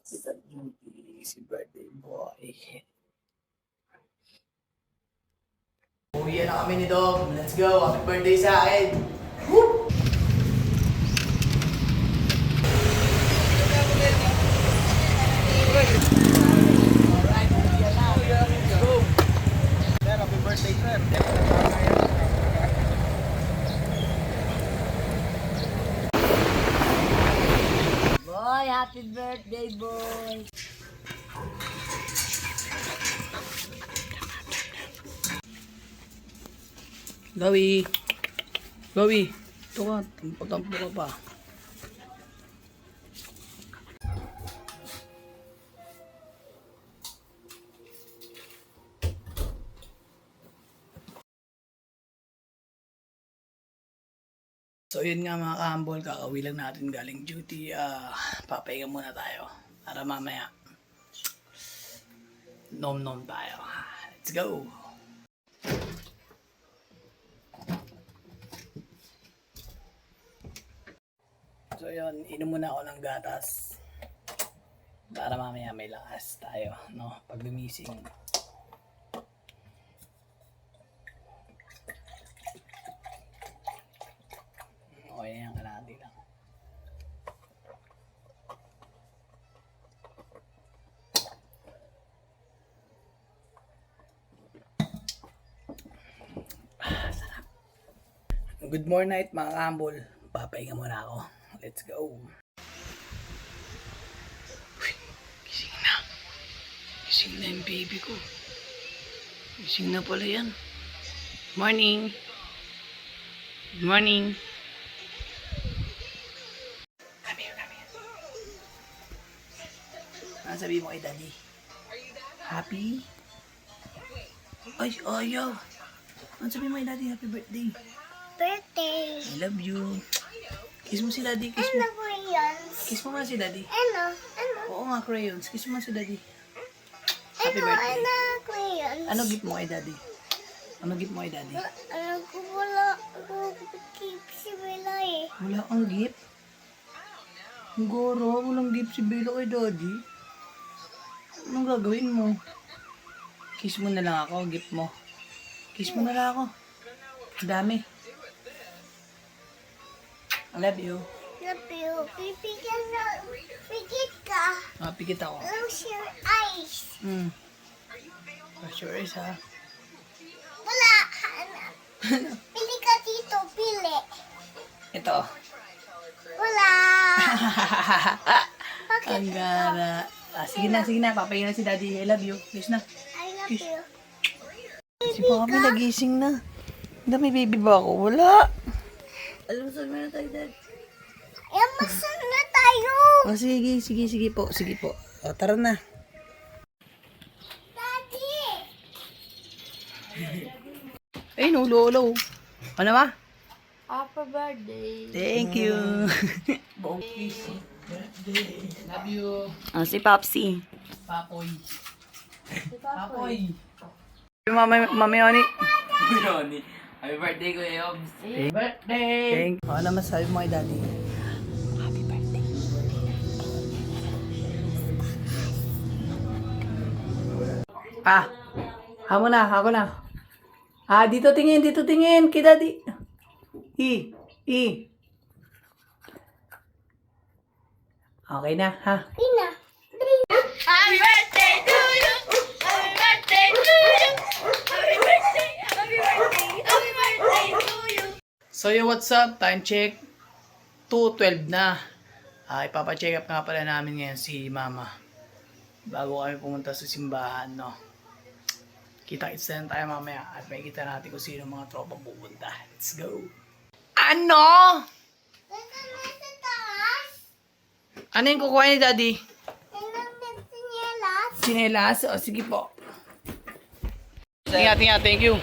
Sa duty, si birthday boy. Uwi na kami ni Dom. Let's go. Happy birthday sa akin. Woo! Alright, uwi na. Let's go. Sir, happy birthday, sir. Boy, happy birthday, boy. Gawi. Gawi. Ito ka. Tampo-tampo ka pa. So yun nga mga kahambol, kakauwi lang natin galing duty. Papahinga muna tayo para mamaya nom-nom tayo. Let's go! So yun, inom muna ako ng gatas para mamaya may lakas tayo, no? Pag gumising. Okay, yan kalahati lang. Sarap. Good morning night mga kahambol. Papahinga muna ako. Let's go. Uy, gising na. Gising na yung baby ko. Gising na pala yan. Morning. Good morning. Come here, come here. Ano sabihin mo kay daddy? Happy? Ay, ayaw. Ano sabihin mo kay daddy? Happy birthday. Birthday. I love you. Kiss mo si daddy. Kiss mo. Ano crayons? Kiss mo nga si daddy. Ano? Ano? Oo nga, crayons. Kiss mo nga si daddy. Happy birthday. Ano crayons? Ano gift mo kay daddy? Ano gift mo kay daddy? Ano ko wala ako keep si Bella eh. Wala kang gift? Goro, walang gift si Bella kay daddy. Anong gagawin mo? Kiss mo na lang ako, gift mo. Kiss mo na lang ako. Ang dami. I love you. Love you. Pipigyan na. Pigit ka. Pikit ako. Close your eyes. Close your eyes, ha? Wala. Hanap. Pili ka dito. Pili. Ito. Wala. Ang gara. Sige na. Papahinga na si daddy. I love you. Kiss na. I love you. Si Mami nagising na. Hindi, may baby ba ako? Wala. Alam mo, saan na tayo, dad? Masan na tayo. Sige po. O, tara na. Daddy. Ay, no, lolo. Ano ba? Happy birthday. Thank you. Birthday. Love you. Si Popsi. Papoy. Papoy. Mami Oni. Yoni. Happy birthday, Kuya Yobs. Happy birthday. Thank you. Ano masabi mo kay daddy? Happy birthday. Ako na. Dito tingin kay daddy. Okay na, ha? Ina. Happy birthday to you! Happy birthday to you! Happy birthday! Happy birthday! Happy birthday to you! So yo, what's up? Time check. 2:12 na. Ipapacheck up nga pala namin ngayon si mama. Bago kami pumunta sa simbahan, no? Kita-kits na tayo mamaya at makikita natin kung sino mga tropa pupunta. Let's go! Ano? Nasa taas. Ano yung kukuha ni daddy? Nasa sinyelas. Sinelas? O, sige po. Ingat. Thank you.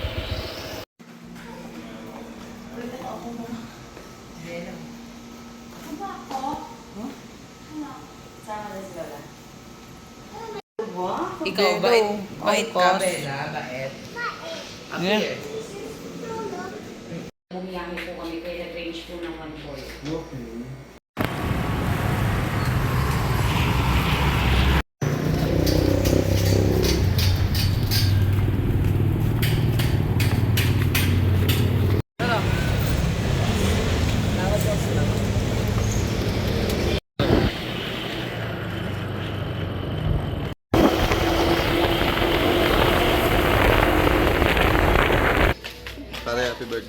Ikaw, bait ka, Bella. Bait. Appear. Bumiyahe po kami kaya nag-range po ng 1 4. Okay.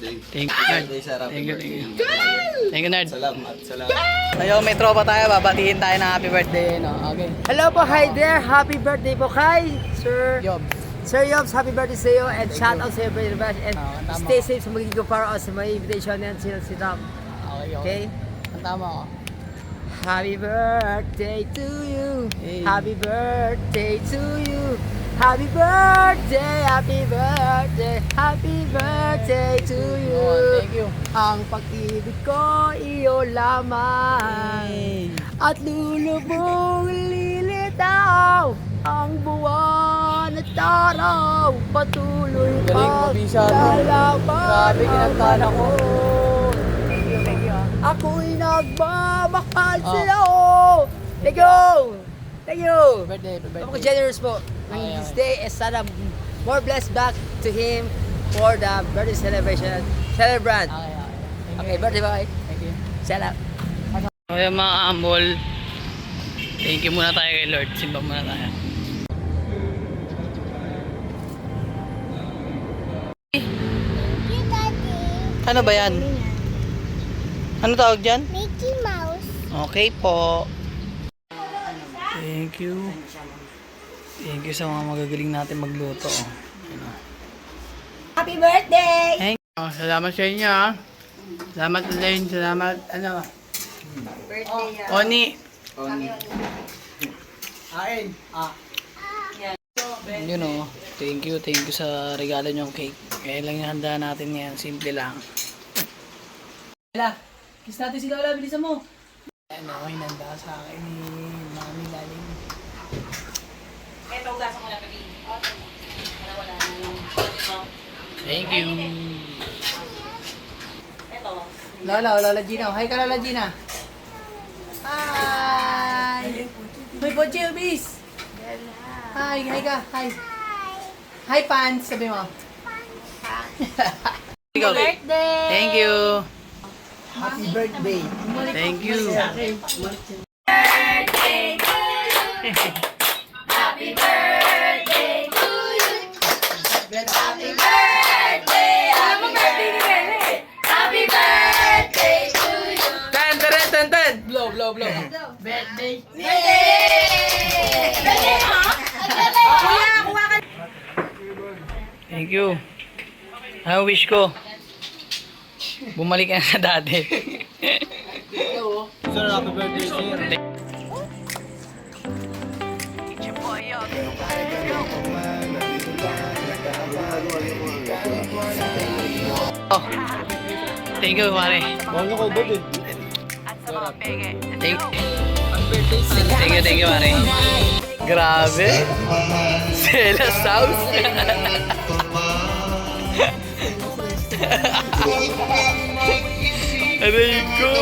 Thank you, Nard. Birthday, sir. Happy Thank you, birthday. Thank you, Nard. Salamat, salamat. Ayun, may tropa tayo. Babatiin tayo ng happy birthday. No? Okay. Hello po, hi there. Happy birthday po kay Sir Yob. Sir Yobs. Happy birthday sa iyo and shout out sa iyo very much and tama. stay safe sa magiging para us sa may invitation yan si Ram. Okay, Okay? Ang tama ko. Happy birthday to you. Hey. Happy birthday to you. Happy birthday, happy birthday, happy birthday to you. Oh, thank you. Ang pag-ibig ko iyo lamang. Hey. At lulubog lilitaw ang buwan at araw. Patuloy Galing, pag mabisado. lalaban. Grabe, kinantahan ako. Thank you, thank you. Ako'y nagmamahal Oh. sa iyo. Thank you. Thank you. Birthday, Ako birthday. generous po. Okay, okay. This day is sana more blessed back to him for the birthday celebration. Celebrant. Okay, okay. Thank Okay, you. birthday boy. Thank you. Salam. Okay mga ambol, thank you muna tayo kay Lord. Simba muna tayo. Hey, Daddy. Ano ba yan? Ano tawag dyan? Mickey Mouse. Okay po. Thank you. Thank you sa mga magagaling natin magluto. Ano. Happy birthday! Thank you. Salamat sa inyo. Salamat Elaine. Salamat ano. Birthday Oni. Ain. You know, thank you sa regalo niyong cake. Kaya lang yung handa natin ngayon. Simple lang. Lola, kiss natin si Lola. Bilisan mo. Ano, hinanda sa akin ni Mami Laling. Eto, ugasan ko na pati. Wala na yung... Thank you. Eto. Lola Gina. Hi ka, Lola Gina. Hi! May Pochi Ubis! Hi ka. Hi. Hi, Pants. Sabi mo. Ikaw. birthday! Thank you. Happy birthday. Thank you. Happy birthday to you. Tan. Blow. Birthday. Thank you. Ano wish ko? Bumalik ka na sa dati. Sir, happy birthday, sir. Oh. Thank you, pare. Mahal ko, Bob eh. Thank you, pare. Grabe. Sela sauce. Aray ko.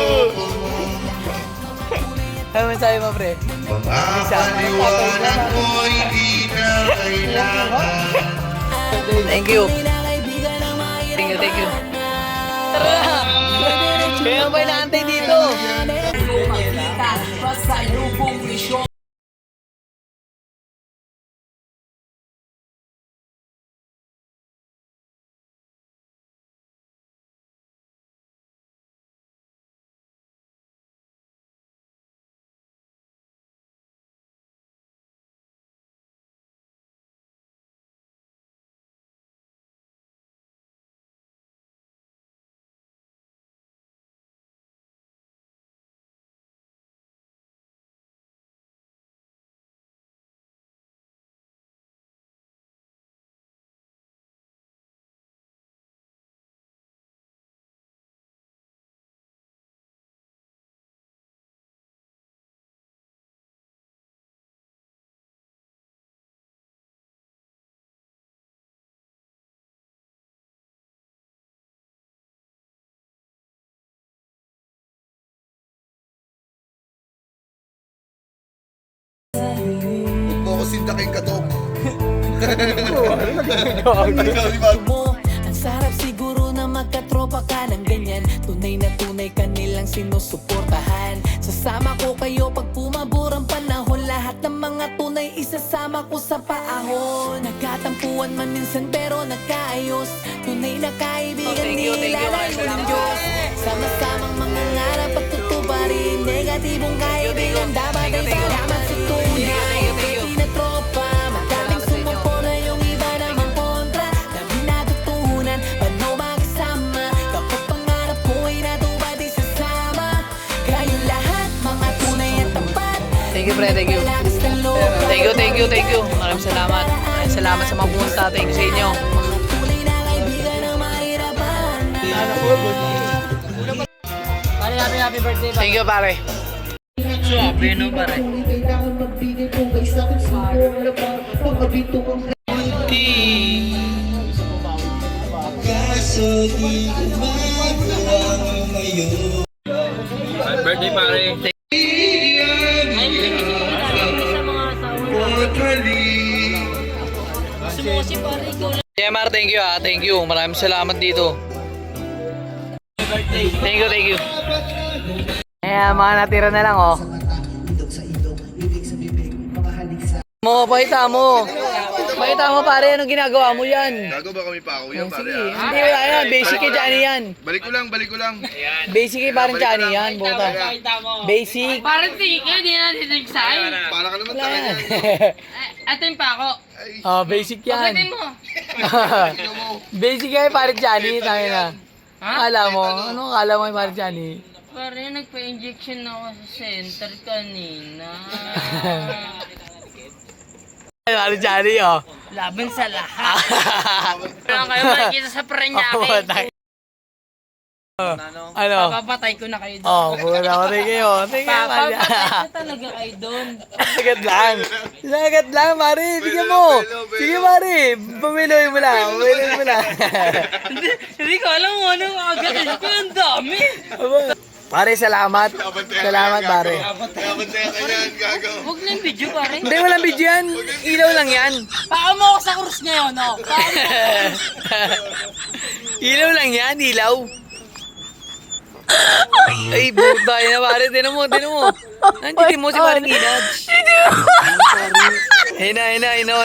Ano masabi mo, pre? Thank you. Thank you. Tara! Kaya ba inaantay dito? Fokusin na kay Kadok. mo. Ang sarap siguro na magkatropa ka ng ganyan. Tunay na tunay ka nilang sinusuportahan. Sasama ko kayo pag pumabor ang panahon. Lahat ng mga tunay isasama ko sa paahon. Nagkatampuan nagtagpuan man minsan pero nagkaayos. Tunay na kaibigan Thank you, nilalay ko ng Diyos. Sama-samang mga ngarap pagtutuparin. Negatibong kaibigan dapat ay salamat sa tunay. Pwede na tropa, madaming sumupo na yung iba namang kontra. Dami natutunan, paano makasama. Kapag pangarap ko ay natupad isasama. Kayong lahat, mga tunay at tapat. Thank you, pre. Thank you. Malakas na loob. Thank you. Maraming salamat. Maraming salamat sa mga pumunta. Thank you sa inyo. Mga tunay na kaibigan na mahirapan. Pare, happy birthday. Thank you, pare. Swabe, no, pare. Happy birthday, pare. JMR, thank you ah. Thank you. Maraming salamat dito. Thank you. Ayan, mga natira na lang oh. Pakita mo pare, anong ginagawa mo yan? Gago ba kami pa ako yan, pare? Sige, hindi wala yan. Basic kay Johnny yan. Balik ko lang. Basic kay parang Johnny yan, buta. Basic. Parang tika, di na nag-sign. Para ka naman Wala taka yan. niyan. Atin pa ako. Oh, basic yan. Pagdating mo. Basic kay parang Johnny, tayo na. Ha? Akala mo? Anong akala mo kay parang Johnny? Pare, nagpa-injection ako sa center kanina. Parang Johnny oh. Laban sa lahat. Kaya kayo makikita sa Paranaque. Ano? Papapatay ko na kayo doon. Oh, pura ko rin kayo. Papapatay ko talaga kayo doon. Sagad lang, pare. Sige mo. Sige, pare. Pamiloy mo lang. Hindi ko alam kung anong agad. Ang dami. Pare, salamat. Salamat, pare. Babantaya ka yan, gago. Huwag na yung video pare. Hindi, walang video yan. Ilaw lang yan. Paka mo ako sa krus ngayon, no? Paka mo. Ilaw lang yan, ilaw. Ay, buta na pare. Tinan mo. Nandiyan mo si parang Inaj. Hina,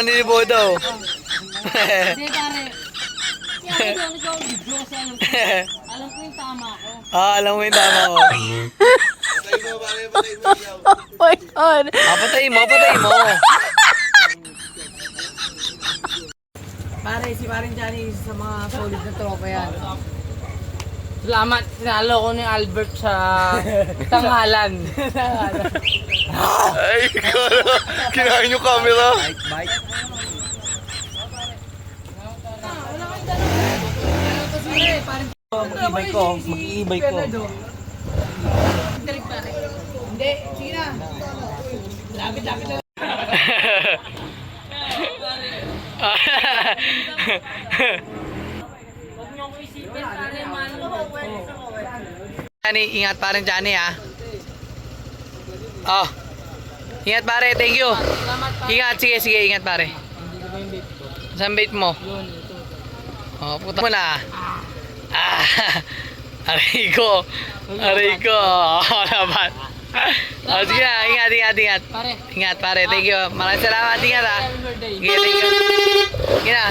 ni Bodo. Hindi pare. Kaya ako ikaw video kasi alam ko yung tama ko. Alam mo yung tama ko. Oh my God. Patay mo. Pare, si parang Johnny isa sa mga solid na tropa yan. Salamat, sinalo ko ni Albert sa tanghalan. Ay, kinain yung camera. Mag-i-bike ko. Hindi, sige na. Lapit na. Huwag niyo ko isipin, pare, manong ko. Johnny, ingat parang Johnny ah. Oh. Ingat pare, thank you. Ingat, sige, ingat pare. Saan bait mo? Oh, puta mo na. Aray ko. Oh, naman. Oh, sige na, ingat. Pare, Ingat pare, thank you. Maraming salamat, ingat ah. happy birthday. Sige, thank you. Sige na.